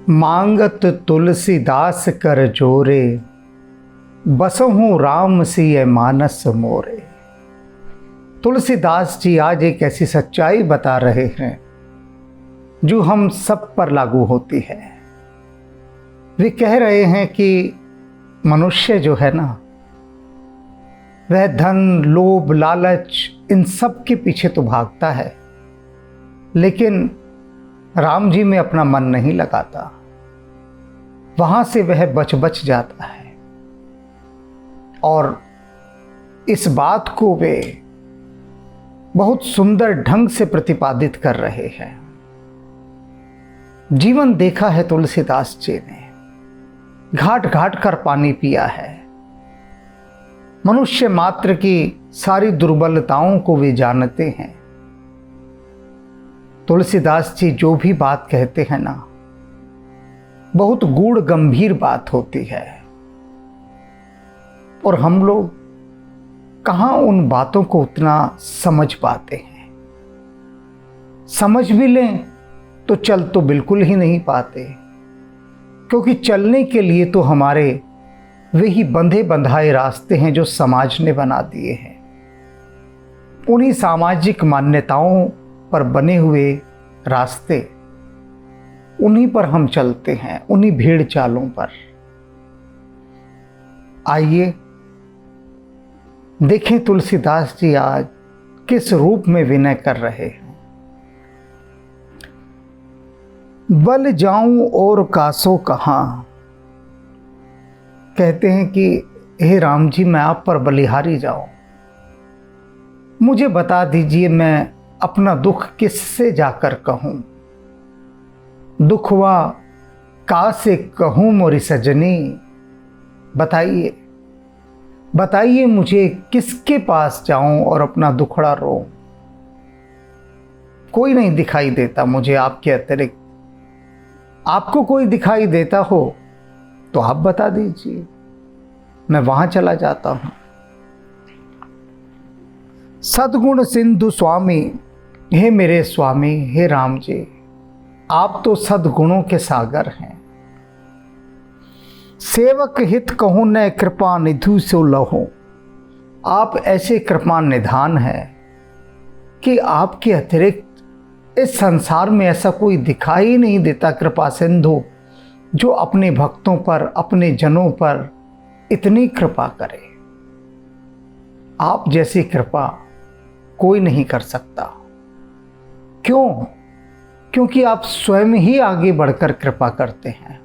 मांगत तुलसीदास कर जोरे, बसहूँ राम सिय मानस मोरे। तुलसीदास जी आज एक ऐसी सच्चाई बता रहे हैं जो हम सब पर लागू होती है। वे कह रहे हैं कि मनुष्य जो है ना, वह धन, लोभ, लालच इन सब के पीछे तो भागता है, लेकिन राम जी में अपना मन नहीं लगाता। वहां से वह बच जाता है। और इस बात को वे बहुत सुंदर ढंग से प्रतिपादित कर रहे हैं। जीवन देखा है तुलसीदास जी ने, घाट घाट कर पानी पिया है। मनुष्य मात्र की सारी दुर्बलताओं को वे जानते हैं। तुलसीदास जी जो भी बात कहते हैं ना, बहुत गूढ़ गंभीर बात होती है, और हम लोग कहाँ उन बातों को उतना समझ पाते हैं। समझ भी लें तो चल तो बिल्कुल ही नहीं पाते, क्योंकि चलने के लिए तो हमारे वे ही बंधे बंधाए रास्ते हैं जो समाज ने बना दिए हैं। उन्हीं सामाजिक मान्यताओं पर बने हुए रास्ते, उन्हीं पर हम चलते हैं, उन्हीं भीड़ चालों पर। आइए देखें तुलसीदास जी आज किस रूप में विनय कर रहे हैं। बल जाऊं और कासो कहां, कहते हैं कि हे राम जी, मैं आप पर बलिहारी जाऊं, मुझे बता दीजिए मैं अपना दुख किससे जाकर कहूं। दुखवा का से कहूं मोरी सजनी, बताइए बताइए मुझे किसके पास जाऊं और अपना दुखड़ा रो। कोई नहीं दिखाई देता मुझे आपके अतिरिक्त। आपको कोई दिखाई देता हो तो आप बता दीजिए, मैं वहां चला जाता हूं। सद्गुण सिंधु स्वामी, हे मेरे स्वामी, हे राम जी, आप तो सद्गुणों के सागर हैं। सेवक हित कहूं न कृपा निधु सो लहो, आप ऐसे कृपा निधान हैं कि आपके अतिरिक्त इस संसार में ऐसा कोई दिखाई नहीं देता कृपा सिंधु जो अपने भक्तों पर, अपने जनों पर इतनी कृपा करे। आप जैसी कृपा कोई नहीं कर सकता। क्यों? क्योंकि आप स्वयं ही आगे बढ़कर कृपा करते हैं।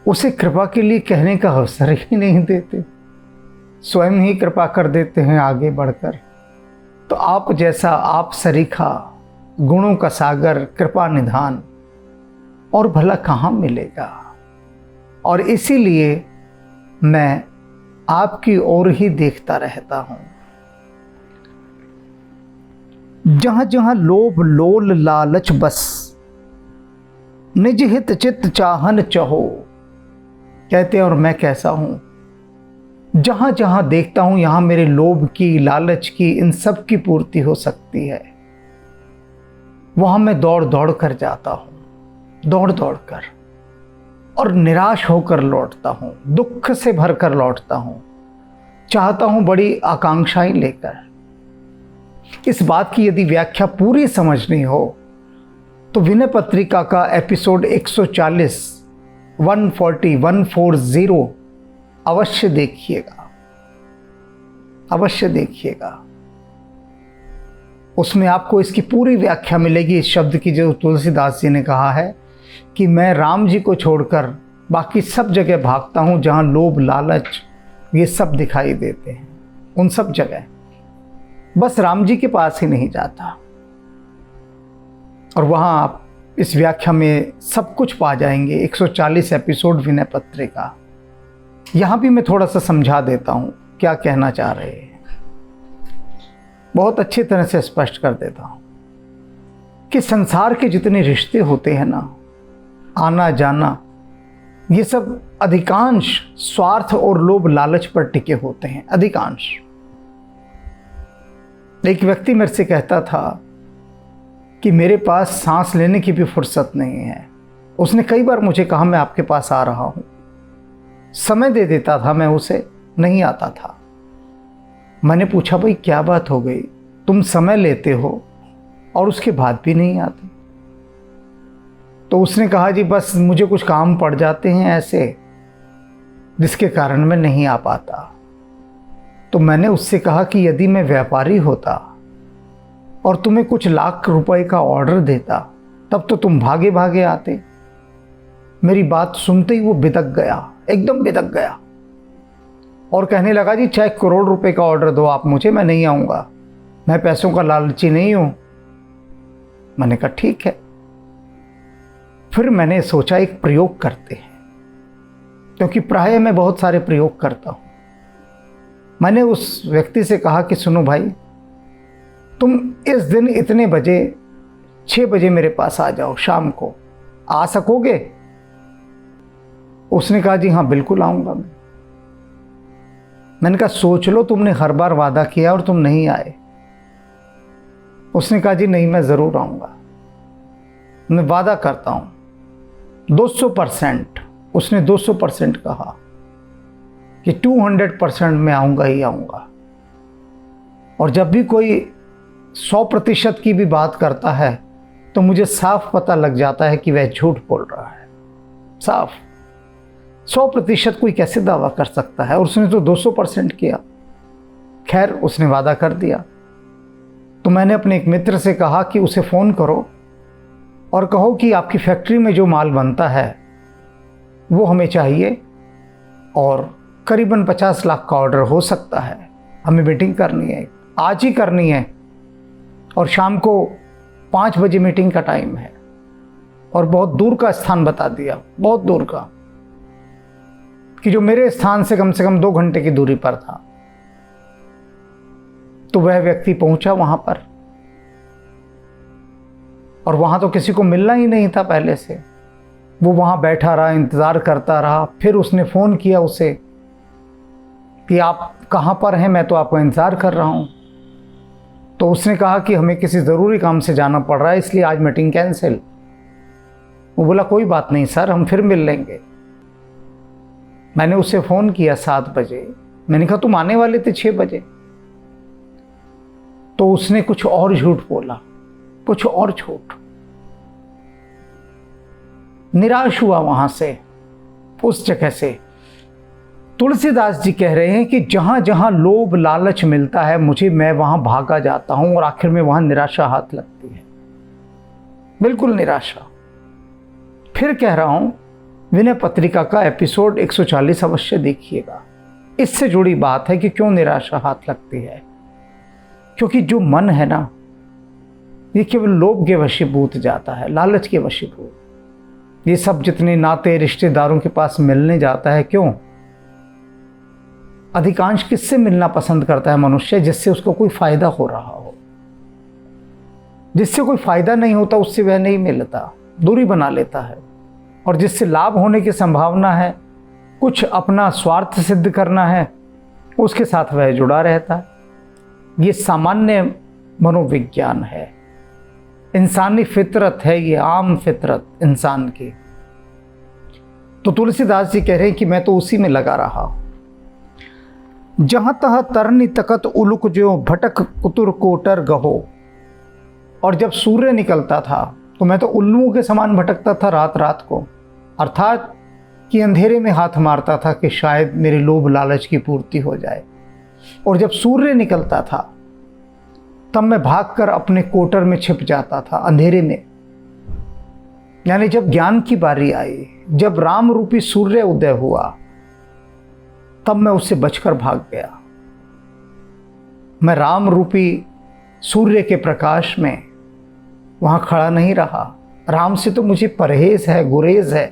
उसे कृपा के लिए कहने का अवसर ही नहीं देते, स्वयं ही कृपा कर देते हैं आगे बढ़कर। तो आप जैसा, आप सरीखा, गुणों का सागर, कृपा निधान और भला कहाँ मिलेगा। और इसीलिए मैं आपकी ओर ही देखता रहता हूं। जहां जहां लोभ लोल लालच बस, निज हित चित्त चाहन चहो, कहते हैं और मैं कैसा हूं, जहां जहां देखता हूं यहां मेरे लोभ की, लालच की, इन सब की पूर्ति हो सकती है। वहां मैं दौड़ दौड़ कर जाता हूं, दौड़ दौड़ कर, और निराश होकर लौटता हूं, दुख से भरकर लौटता हूं, चाहता हूं बड़ी आकांक्षाएं लेकर। इस बात की यदि व्याख्या पूरी समझनी हो तो विनय पत्रिका का एपिसोड 140 140 अवश्य देखिएगा, अवश्य देखिएगा। उसमें आपको इसकी पूरी व्याख्या मिलेगी, इस शब्द की जो तुलसीदास जी ने कहा है कि मैं राम जी को छोड़कर बाकी सब जगह भागता हूं जहां लोभ लालच ये सब दिखाई देते हैं। उन सब जगह बस राम जी के पास ही नहीं जाता। और वहां आप इस व्याख्या में सब कुछ पा जाएंगे। 140 एपिसोड विनय पत्रिका। यहां भी मैं थोड़ा सा समझा देता हूं क्या कहना चाह रहे हैं, बहुत अच्छी तरह से स्पष्ट कर देता हूं कि संसार के जितने रिश्ते होते हैं ना, आना जाना, ये सब अधिकांश स्वार्थ और लोभ लालच पर टिके होते हैं, अधिकांश। एक व्यक्ति मेरे से कहता था कि मेरे पास सांस लेने की भी फुर्सत नहीं है, उसने कई बार मुझे कहा मैं आपके पास आ रहा हूँ, समय दे देता था मैं उसे, नहीं आता था। मैंने पूछा भाई क्या बात हो गई, तुम समय लेते हो और उसके बाद भी नहीं आते? तो उसने कहा जी बस मुझे कुछ काम पड़ जाते हैं ऐसे, जिसके कारण मैं नहीं आ पाता। तो मैंने उससे कहा कि यदि मैं व्यापारी होता और तुम्हें कुछ लाख रुपए का ऑर्डर देता तब तो तुम भागे भागे आते। मेरी बात सुनते ही वो बिदक गया, एकदम बिदक गया और कहने लगा जी चाहे करोड़ रुपए का ऑर्डर दो आप मुझे, मैं नहीं आऊँगा, मैं पैसों का लालची नहीं हूँ। मैंने कहा ठीक है। फिर मैंने सोचा एक प्रयोग करते हैं, क्योंकि प्रायः मैं बहुत सारे प्रयोग करता हूँ। मैंने उस व्यक्ति से कहा कि सुनो भाई, तुम इस दिन इतने बजे 6 बजे मेरे पास आ जाओ, शाम को आ सकोगे? उसने कहा जी हाँ बिल्कुल आऊँगा मैं। मैंने कहा सोच लो, तुमने हर बार वादा किया और तुम नहीं आए। उसने कहा जी नहीं मैं ज़रूर आऊँगा, मैं वादा करता हूँ 200%। उसने 200% कहा कि 200% मैं आऊँगा ही आऊँगा। और जब भी कोई 100% की भी बात करता है तो मुझे साफ पता लग जाता है कि वह झूठ बोल रहा है। साफ 100% कोई कैसे दावा कर सकता है? और उसने तो 200% किया। खैर उसने वादा कर दिया। तो मैंने अपने एक मित्र से कहा कि उसे फ़ोन करो और कहो कि आपकी फैक्ट्री में जो माल बनता है वो हमें चाहिए और करीबन 50 लाख का ऑर्डर हो सकता है। हमें मीटिंग करनी है, आज ही करनी है, और शाम को 5 बजे मीटिंग का टाइम है। और बहुत दूर का स्थान बता दिया, बहुत दूर का, कि जो मेरे स्थान से कम 2 घंटे की दूरी पर था। तो वह व्यक्ति पहुंचा वहां पर, और वहां तो किसी को मिलना ही नहीं था पहले से। वो वहां बैठा रहा, इंतजार करता रहा। फिर उसने फ़ोन किया उसे कि आप कहाँ पर हैं, मैं तो आपका इंतज़ार कर रहा हूँ। तो उसने कहा कि हमें किसी ज़रूरी काम से जाना पड़ रहा है, इसलिए आज मीटिंग कैंसिल। वो बोला कोई बात नहीं सर, हम फिर मिल लेंगे। मैंने उसे फ़ोन किया 7 बजे। मैंने कहा तुम आने वाले थे 6 बजे। तो उसने कुछ और झूठ बोला, कुछ और झूठ। निराश हुआ वहां से, उस जगह से। तुलसीदास जी कह रहे हैं कि जहां जहां लोभ लालच मिलता है मुझे, मैं वहां भागा जाता हूं और आखिर में वहां निराशा हाथ लगती है, बिल्कुल निराशा। फिर कह रहा हूं, विनय पत्रिका का एपिसोड 140 अवश्य देखिएगा। इससे जुड़ी बात है कि क्यों निराशा हाथ लगती है। क्योंकि जो मन है ना, ये केवल लोभ के वशीभूत जाता है, लालच के वशीभूत। ये सब जितने नाते रिश्तेदारों के पास मिलने जाता है, क्यों? अधिकांश किससे मिलना पसंद करता है मनुष्य? जिससे उसको कोई फायदा हो रहा हो। जिससे कोई फायदा नहीं होता उससे वह नहीं मिलता, दूरी बना लेता है। और जिससे लाभ होने की संभावना है, कुछ अपना स्वार्थ सिद्ध करना है, उसके साथ वह जुड़ा रहता है। ये सामान्य मनोविज्ञान है, इंसानी फितरत है, ये आम फितरत इंसान की। तो तुलसीदास जी कह रहे हैं कि मैं तो उसी में लगा रहा। जहां तह तरनी तकत उलुक जो भटक कुतुर कोटर गहो। और जब सूर्य निकलता था तो मैं तो उल्लुओं के समान भटकता था रात रात को, अर्थात कि अंधेरे में हाथ मारता था कि शायद मेरे लोभ लालच की पूर्ति हो जाए। और जब सूर्य निकलता था तब मैं भागकर अपने कोटर में छिप जाता था अंधेरे में। यानी जब ज्ञान की बारी आई, जब राम रूपी सूर्य उदय हुआ, तब मैं उससे बचकर भाग गया। मैं राम रूपी सूर्य के प्रकाश में वहां खड़ा नहीं रहा। राम से तो मुझे परहेज है, गुरेज है।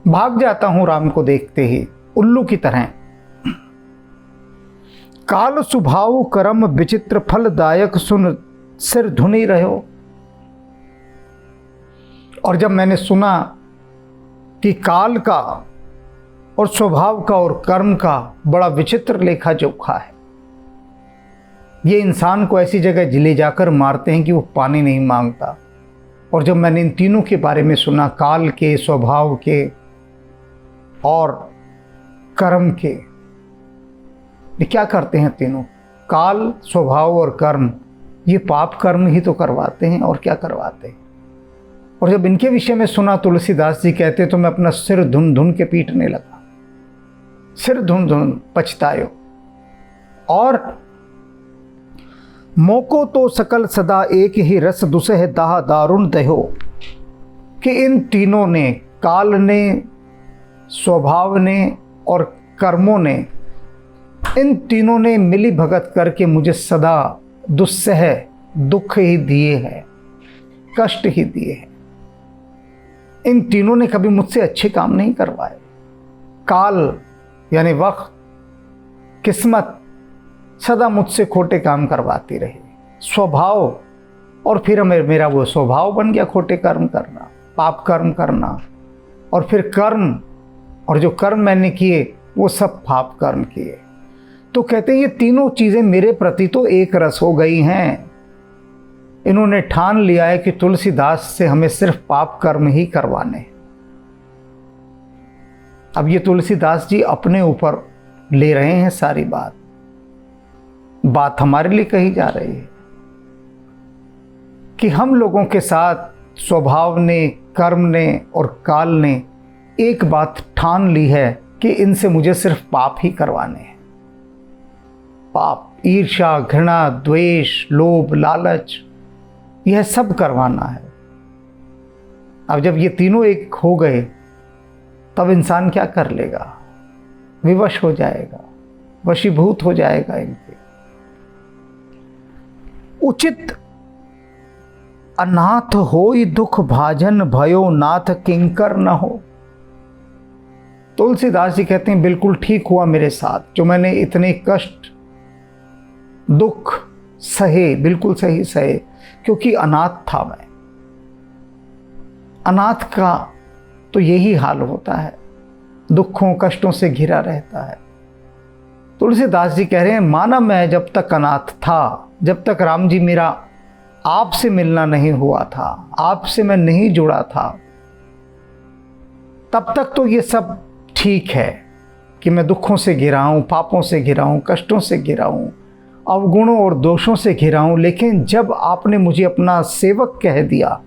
भाग जाता हूं राम को देखते ही, उल्लू की तरह। काल सुभाव करम विचित्र फलदायक सुन सिर धुनी रहो। और जब मैंने सुना कि काल का और स्वभाव का और कर्म का बड़ा विचित्र लेखा जोखा है, ये इंसान को ऐसी जगह ले जाकर मारते हैं कि वो पानी नहीं मांगता, और जब मैंने इन तीनों के बारे में सुना, काल के, स्वभाव के और कर्म के, ये क्या करते हैं तीनों? काल, स्वभाव और कर्म, ये पाप कर्म ही तो करवाते हैं, और क्या करवाते हैं। और जब इनके विषय में सुना, तुलसीदास जी कहते तो मैं अपना सिर धुन धुन के पीटने लगा, सिर धुन धुन पछतायो। और मोको तो सकल सदा एक ही रस दुसह दाह दारुण दहो, कि इन तीनों ने, काल ने, स्वभाव ने और कर्मों ने, इन तीनों ने मिली भगत करके मुझे सदा दुस्सह, दुख ही दिए हैं, कष्ट ही दिए हैं। इन तीनों ने कभी मुझसे अच्छे काम नहीं करवाए। काल यानी वक्त, किस्मत सदा मुझसे खोटे काम करवाती रही। स्वभाव, और फिर मेरा वो स्वभाव बन गया खोटे कर्म करना, पाप कर्म करना। और फिर कर्म, और जो कर्म मैंने किए वो सब पाप कर्म किए। तो कहते हैं ये तीनों चीज़ें मेरे प्रति तो एक रस हो गई हैं। इन्होंने ठान लिया है कि तुलसीदास से हमें सिर्फ पाप कर्म ही करवाने। अब ये तुलसीदास जी अपने ऊपर ले रहे हैं सारी बात हमारे लिए कही जा रही है कि हम लोगों के साथ स्वभाव ने, कर्म ने और काल ने एक बात ठान ली है कि इनसे मुझे सिर्फ पाप ही करवाने हैं। पाप, ईर्ष्या, घृणा, द्वेष, लोभ, लालच, यह सब करवाना है। अब जब ये तीनों एक हो गए तब इंसान क्या कर लेगा? विवश हो जाएगा, वशीभूत हो जाएगा इनके। उचित अनाथ होई दुख भाजन भयो नाथ किंकर न हो। तुलसीदास जी कहते हैं बिल्कुल ठीक हुआ मेरे साथ, जो मैंने इतने कष्ट, दुख सहे, बिल्कुल सही सहे, क्योंकि अनाथ था मैं। अनाथ का तो यही हाल होता है, दुखों कष्टों से घिरा रहता है। तुलसीदास जी कह रहे हैं माना मैं जब तक अनाथ था, जब तक राम जी मेरा आपसे मिलना नहीं हुआ था, आपसे मैं नहीं जुड़ा था, तब तक तो ये सब ठीक है कि मैं दुखों से घिरा हूं, पापों से घिरा हूं, कष्टों से घिरा हूं, अवगुणों और दोषों से घिरा हूं। लेकिन जब आपने मुझे अपना सेवक कह दिया,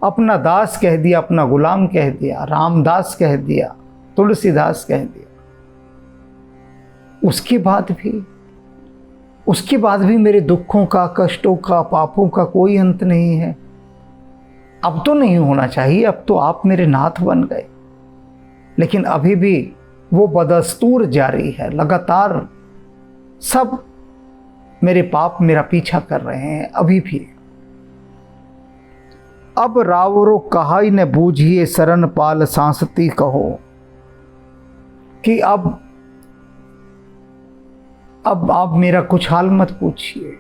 अपना दास कह दिया, अपना गुलाम कह दिया, रामदास कह दिया, तुलसीदास कह दिया, उसके बाद भी मेरे दुखों का, कष्टों का, पापों का कोई अंत नहीं है। अब तो नहीं होना चाहिए, अब तो आप मेरे नाथ बन गए, लेकिन अभी भी वो बदस्तूर जारी है। लगातार सब मेरे पाप मेरा पीछा कर रहे हैं अभी भी। अब रावरो कहाई न बूझिए शरण पाल सांसती कहो, कि अब आप मेरा कुछ हाल मत पूछिए,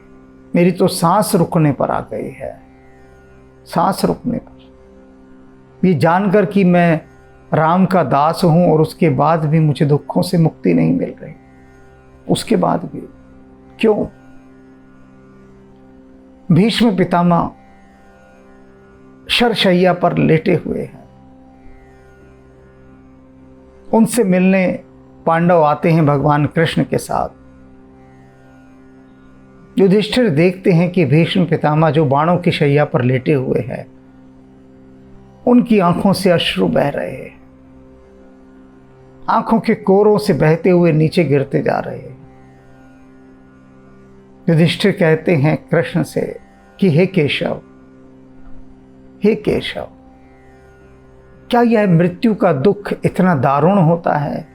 मेरी तो सांस रुकने पर आ गई है, सांस रुकने पर। ये जानकर कि मैं राम का दास हूं और उसके बाद भी मुझे दुखों से मुक्ति नहीं मिल रही, उसके बाद भी क्यों? भीष्म पितामह शरशैया पर लेटे हुए हैं, उनसे मिलने पांडव आते हैं भगवान कृष्ण के साथ। युधिष्ठिर देखते हैं कि भीष्म पितामह जो बाणों की शैया पर लेटे हुए हैं, उनकी आंखों से अश्रु बह रहे हैं, आंखों के कोरों से बहते हुए नीचे गिरते जा रहे हैं। युधिष्ठिर कहते हैं कृष्ण से कि हे केशव, हे केशव, क्या यह मृत्यु का दुख इतना दारुण होता है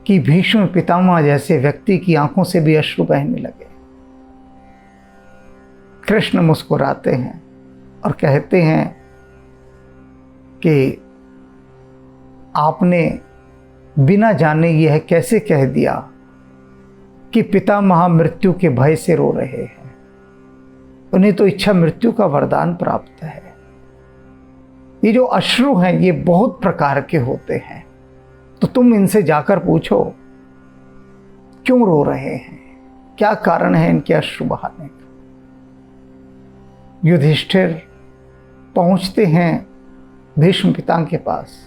कि भीष्म पितामह जैसे व्यक्ति की आंखों से भी अश्रु बहने लगे? कृष्ण मुस्कुराते हैं और कहते हैं कि आपने बिना जाने यह कैसे कह दिया कि पितामह मृत्यु के भय से रो रहे हैं? उन्हें तो इच्छा मृत्यु का वरदान प्राप्त है। ये जो अश्रु हैं ये बहुत प्रकार के होते हैं, तो तुम इनसे जाकर पूछो क्यों रो रहे हैं, क्या कारण है इनके अश्रु बहाने का। युधिष्ठिर पहुंचते हैं भीष्म पितामह के पास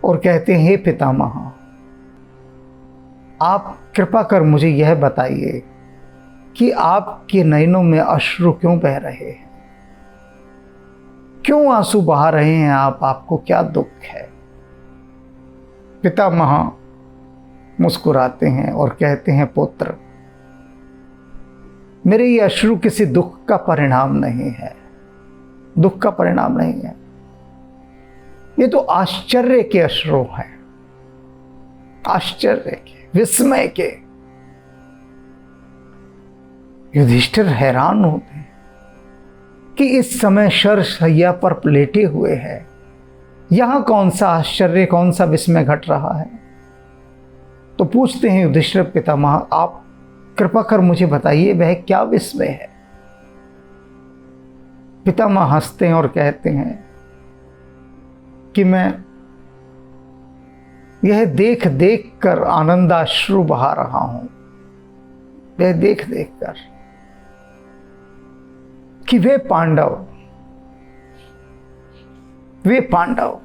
और कहते हैं, हे पितामह, आप कृपा कर मुझे यह बताइए कि आपके नयनों में अश्रु क्यों बह रहे हैं, क्यों आंसू बहा रहे हैं आप, आपको क्या दुख है। पितामह मुस्कुराते हैं और कहते हैं, पुत्र, मेरे ये अश्रु किसी दुख का परिणाम नहीं है, दुख का परिणाम नहीं है, ये तो आश्चर्य के अश्रु हैं, आश्चर्य के, विस्मय के। युधिष्ठिर हैरान होते हैं कि इस समय शरशय्या पर लेटे हुए हैं, यहां कौन सा आश्चर्य, कौन सा विस्मय घट रहा है। तो पूछते हैं युधिष्ठिर, पितामह, आप कृपा कर मुझे बताइए वह क्या विस्मय है। पितामह हंसते हैं और कहते हैं कि मैं यह देख देख कर आनंदाश्रु बहा रहा हूं, यह देख देख कर कि वे पांडव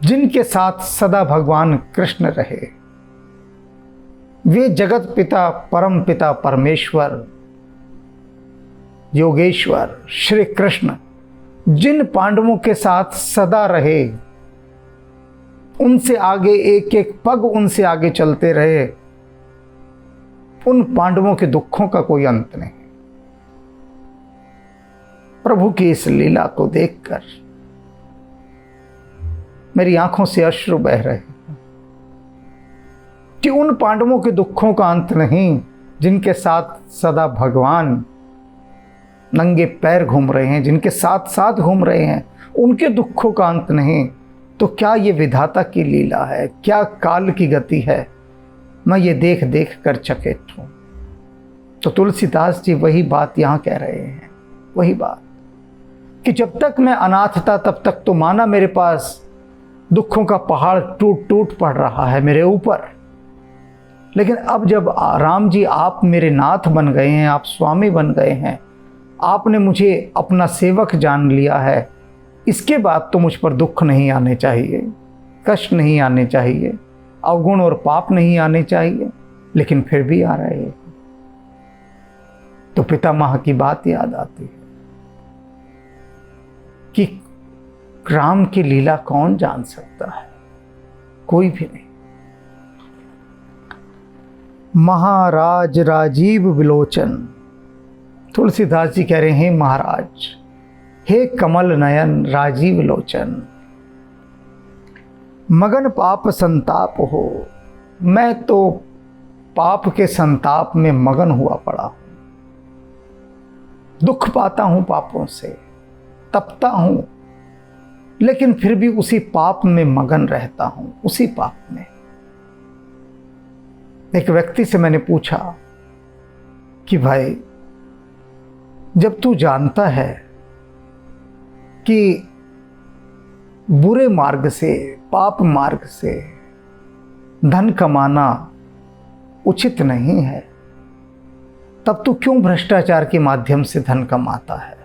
जिनके साथ सदा भगवान कृष्ण रहे, वे जगत पिता, परम पिता, परमेश्वर, योगेश्वर श्री कृष्ण जिन पांडवों के साथ सदा रहे, उनसे आगे एक एक पग उनसे आगे चलते रहे, उन पांडवों के दुखों का कोई अंत नहीं। प्रभु की इस लीला को देखकर मेरी आंखों से अश्रु बह रहे हैं कि उन पांडवों के दुखों का अंत नहीं जिनके साथ सदा भगवान नंगे पैर घूम रहे हैं, जिनके साथ साथ घूम रहे हैं, उनके दुखों का अंत नहीं। तो क्या ये विधाता की लीला है, क्या काल की गति है, मैं ये देख देख कर चकित हूं। तो तुलसीदास जी वही बात यहां कह रहे हैं, वही बात कि जब तक मैं अनाथ था तब तक तो माना मेरे पास दुखों का पहाड़ टूट टूट पड़ रहा है मेरे ऊपर, लेकिन अब जब राम जी आप मेरे नाथ बन गए हैं, आप स्वामी बन गए हैं, आपने मुझे अपना सेवक जान लिया है, इसके बाद तो मुझ पर दुख नहीं आने चाहिए, कष्ट नहीं आने चाहिए, अवगुण और पाप नहीं आने चाहिए, लेकिन फिर भी आ रहे हैं। तो पितामह की बात याद आती है कि राम की लीला कौन जान सकता है, कोई भी नहीं। महाराज राजीव विलोचन, तुलसीदास जी कह रहे हैं, महाराज, हे कमल नयन राजीव लोचन, मगन पाप संताप हो, मैं तो पाप के संताप में मगन हुआ पड़ा हूं, दुख पाता हूं पापों से, तपता हूं, लेकिन फिर भी उसी पाप में मगन रहता हूं, उसी पाप में। एक व्यक्ति से मैंने पूछा कि भाई, जब तू जानता है कि बुरे मार्ग से, पाप मार्ग से धन कमाना उचित नहीं है, तब तू क्यों भ्रष्टाचार के माध्यम से धन कमाता है,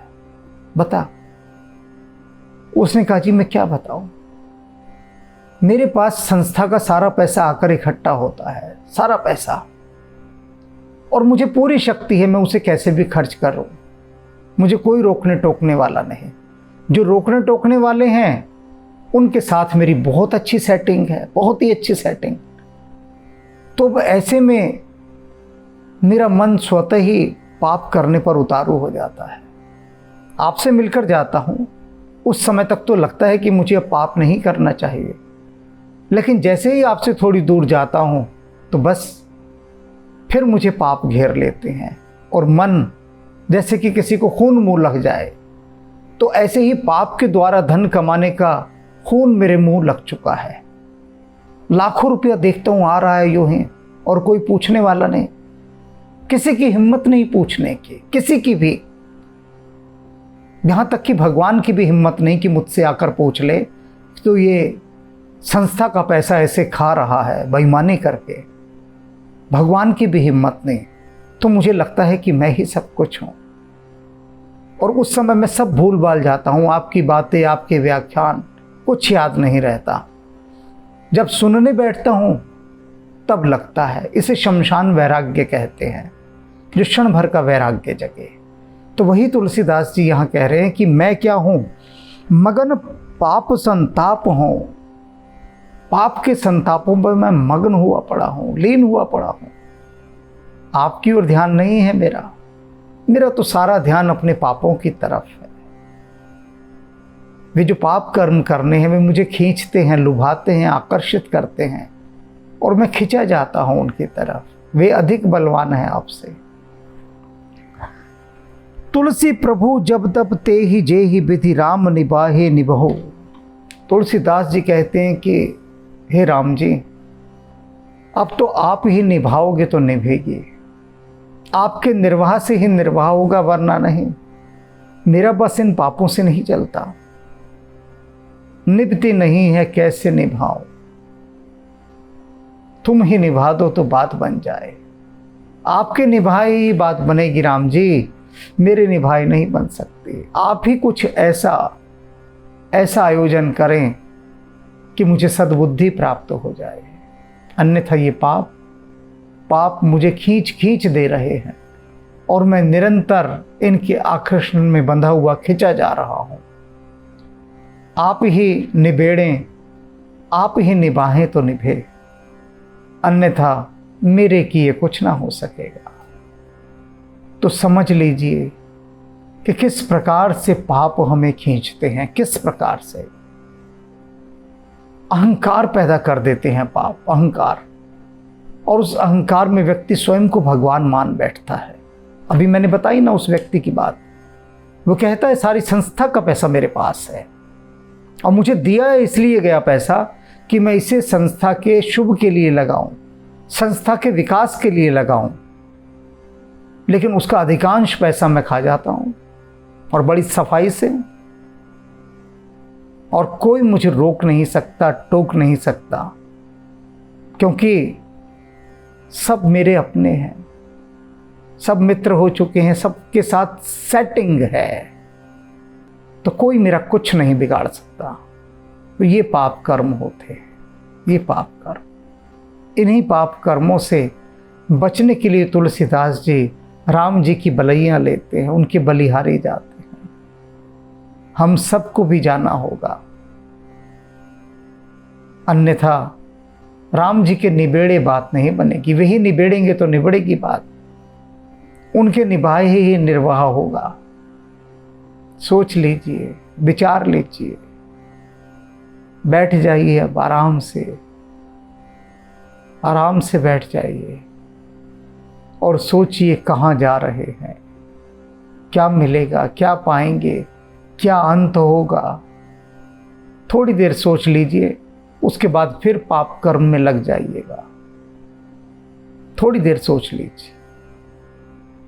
बता। उसने कहा, जी मैं क्या बताऊं, मेरे पास संस्था का सारा पैसा आकर इकट्ठा होता है, सारा पैसा, और मुझे पूरी शक्ति है, मैं उसे कैसे भी खर्च करूं, मुझे कोई रोकने टोकने वाला नहीं। जो रोकने टोकने वाले हैं उनके साथ मेरी बहुत अच्छी सेटिंग है, बहुत ही अच्छी सेटिंग। तो ऐसे में मेरा मन स्वतः ही पाप करने पर उतारू हो जाता है। आपसे मिलकर जाता हूँ, उस समय तक तो लगता है कि मुझे पाप नहीं करना चाहिए, लेकिन जैसे ही आपसे थोड़ी दूर जाता हूँ तो बस फिर मुझे पाप घेर लेते हैं, और मन जैसे कि किसी को खून मुंह लग जाए, तो ऐसे ही पाप के द्वारा धन कमाने का खून मेरे मुंह लग चुका है। लाखों रुपया देखता हूँ आ रहा है यूं ही, और कोई पूछने वाला नहीं, किसी की हिम्मत नहीं पूछने की, किसी की भी, यहां तक कि भगवान की भी हिम्मत नहीं कि मुझसे आकर पूछ ले तो ये संस्था का पैसा ऐसे खा रहा है बेईमानी करके, भगवान की भी हिम्मत नहीं। तो मुझे लगता है कि मैं ही सब कुछ हूं। और उस समय मैं सब भूल भाल जाता हूँ, आपकी बातें, आपके व्याख्यान कुछ याद नहीं रहता। जब सुनने बैठता हूँ तब लगता है। इसे शमशान वैराग्य कहते हैं, जो क्षण भर का वैराग्य जगे। तो वही तुलसीदास जी यहाँ कह रहे हैं कि मैं क्या हूँ, मगन पाप संताप हूँ। पाप के संतापों पर मैं मगन हुआ पड़ा हूँ, लीन हुआ पड़ा हूँ। आपकी ओर ध्यान नहीं है मेरा तो सारा ध्यान अपने पापों की तरफ है। वे जो पाप कर्म करने हैं वे मुझे खींचते हैं, लुभाते हैं, आकर्षित करते हैं और मैं खिंचा जाता हूं उनकी तरफ। वे अधिक बलवान हैं आपसे। तुलसी प्रभु जब तब ते ही जे ही विधि राम निबाहे निबहो। तुलसीदास जी कहते हैं कि हे राम जी, अब तो आप ही निभाओगे तो निभेगी। आपके निर्वाह से ही निर्वाह होगा, वरना नहीं। मेरा बस इन पापों से नहीं चलता, निभती नहीं है कैसे निभाऊं। तुम ही निभा दो तो बात बन जाए। आपके निभाए ही बात बनेगी राम जी, मेरे निभाए नहीं बन सकती। आप ही कुछ ऐसा आयोजन करें कि मुझे सद्बुद्धि प्राप्त हो जाए, अन्यथा ये पाप मुझे खींच दे रहे हैं और मैं निरंतर इनके आकर्षण में बंधा हुआ खिंचा जा रहा हूं। आप ही निबेड़ें, आप ही निभाएं तो निभे, अन्यथा मेरे किए कुछ ना हो सकेगा। तो समझ लीजिए कि किस प्रकार से पाप हमें खींचते हैं, किस प्रकार से अहंकार पैदा कर देते हैं पाप, अहंकार। और उस अहंकार में व्यक्ति स्वयं को भगवान मान बैठता है। अभी मैंने बताई ना उस व्यक्ति की बात। वो कहता है सारी संस्था का पैसा मेरे पास है और मुझे दिया है इसलिए गया पैसा कि मैं इसे संस्था के शुभ के लिए लगाऊं, संस्था के विकास के लिए लगाऊं, लेकिन उसका अधिकांश पैसा मैं खा जाता हूं और बड़ी सफाई से। और कोई मुझे रोक नहीं सकता, टोक नहीं सकता, क्योंकि सब मेरे अपने हैं, सब मित्र हो चुके हैं, सबके साथ सेटिंग है, तो कोई मेरा कुछ नहीं बिगाड़ सकता। तो ये पाप कर्म होते हैं, ये पाप कर्म। इन्हीं पाप कर्मों से बचने के लिए तुलसीदास जी राम जी की बलैयां लेते हैं, उनके बलिहारे जाते हैं। हम सबको भी जाना होगा, अन्यथा राम जी के निबेड़े बात नहीं बनेगी। वही निबेड़ेंगे तो निबड़ेगी बात, उनके निभाए ही निर्वाह होगा। सोच लीजिए, विचार लीजिए, बैठ जाइए अब आराम से बैठ जाइए और सोचिए कहाँ जा रहे हैं, क्या मिलेगा, क्या पाएंगे, क्या अंत होगा। थोड़ी देर सोच लीजिए, उसके बाद फिर पाप कर्म में लग जाइएगा। थोड़ी देर सोच लीजिए।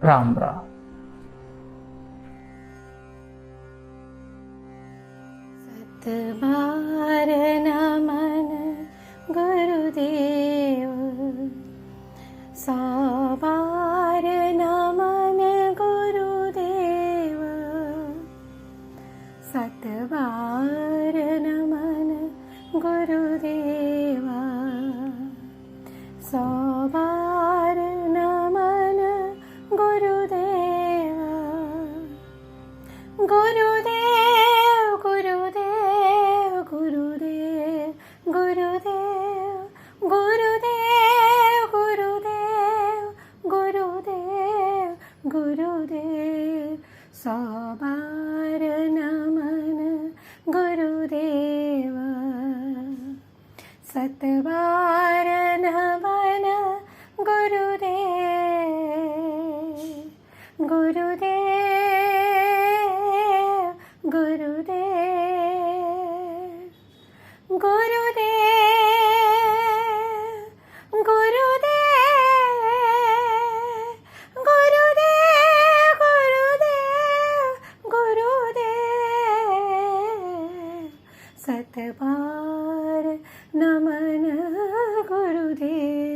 राम राम। सतबार नमन गुरुदेव, सबार नमन गुरुदेव, सतबार नमन गुरुदेव, सबार नमन गुरुदेव। गुरुदेव गुरुदेव गुरुदेव गुरुदेव गुरुदेव गुरुदेव गुरुदेव गुरुदेव, सबार नमन गुरुदेव, सतबार नमन गुरुदेव। गुरुदेव गुरुदेव गुरुदेव गुरुदेव गुरुदेव गुरुदेव, सतबार नमन गुरुदेव।